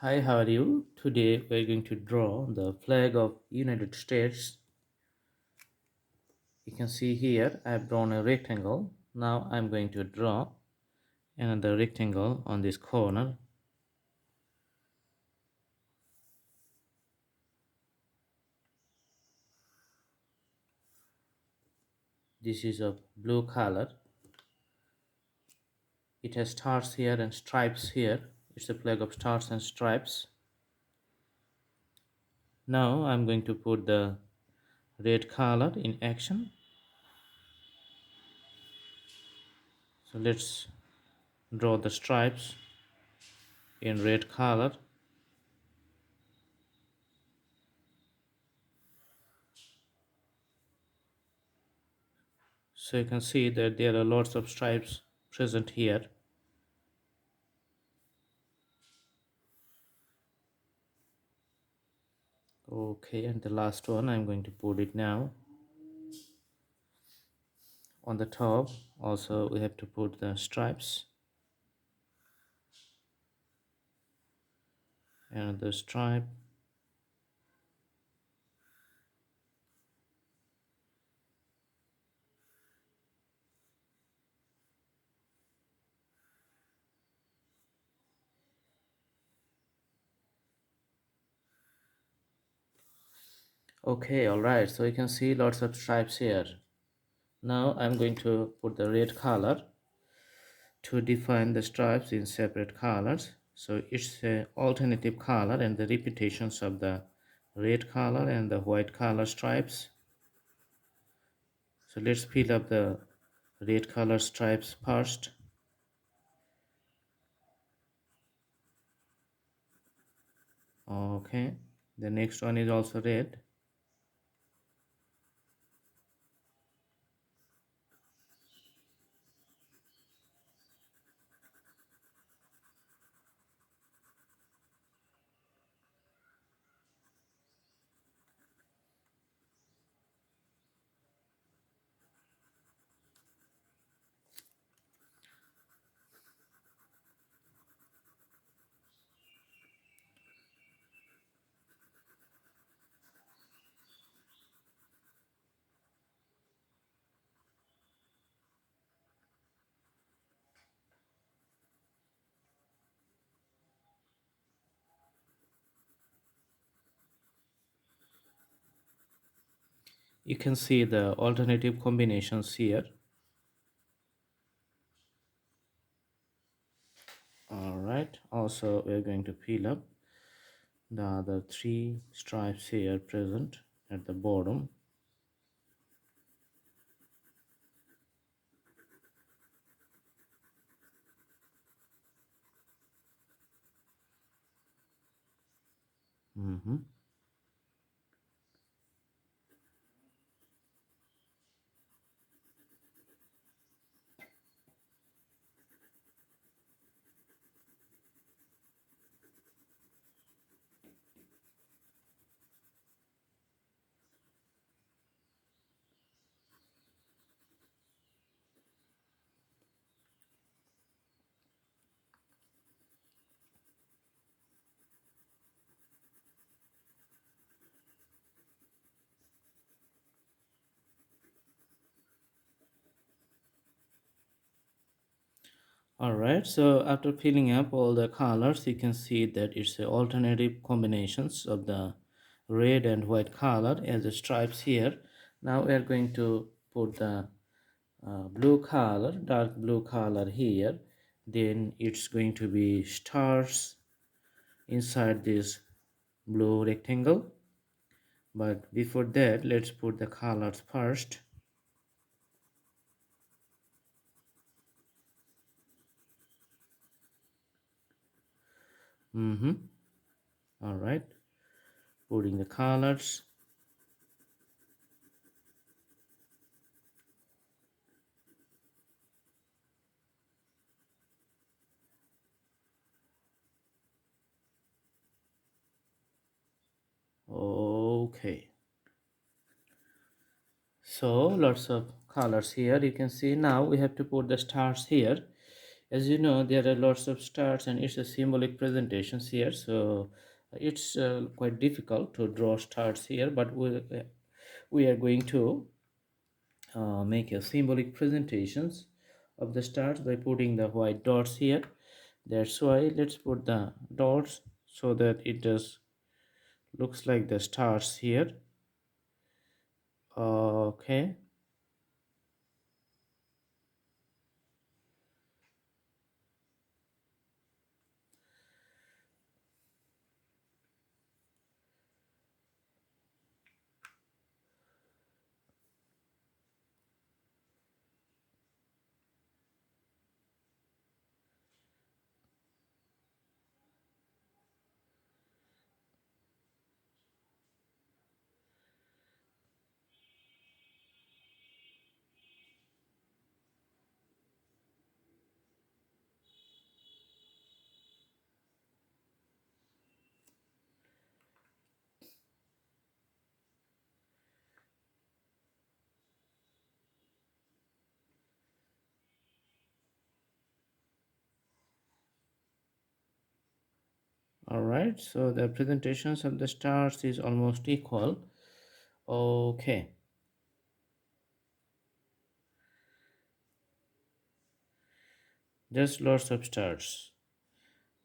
Hi, how are you? Today we're going to draw the flag of United States. You can see here I've drawn a rectangle. Now I'm going to draw another rectangle on this corner. This is a blue color. It has stars here and stripes here. It's a flag of stars and stripes. Now I'm going to put the red color in action. So let's draw the stripes in red color. So you can see that there are lots of stripes present here. Okay, and the last one I'm going to put it now on the top. Also we have to put the stripes and the stripe. Okay, all right, so you can see lots of stripes here. Now I'm going to put the red color to define the stripes in separate colors. So it's a alternative color and the repetitions of the red color and the white color stripes. So let's fill up the red color stripes first. Okay, the next one is also red. You can see the alternative combinations here. All right, also we're going to fill up the other three stripes here present at the bottom. Mm-hmm. All right, so after filling up all the colors, you can see that it's the alternative combinations of the red and white color as the stripes here. Now we are going to put the blue color, dark blue color here. Then it's going to be stars inside this blue rectangle. But before that, let's put the colors first. All right, putting the colors. Okay, so lots of colors here. You can see now we have to put the stars here. As you know, there are lots of stars and it's a symbolic presentations here, so it's quite difficult to draw stars here, but we are going to make a symbolic presentations of the stars by putting the white dots here. That's why let's put the dots so that it just looks like the stars here. Okay. All right, so the presentations of the stars is almost equal. Okay, just lots of stars.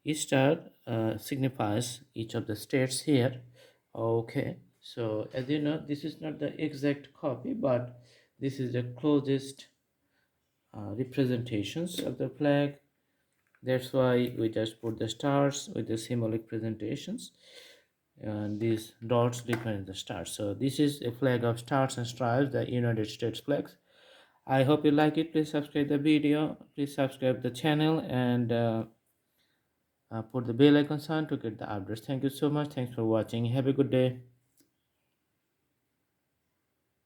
Each star signifies each of the states here. Okay, so as you know, this is not the exact copy, but this is the closest representations of the flag. That's why we just put the stars with the symbolic presentations, and these dots represent the stars. So this is a flag of stars and stripes, the United States flags. I hope you like it. Please subscribe the video, please subscribe the channel, and put the bell icon on to get the updates. Thank you so much. Thanks for watching. Have a good day.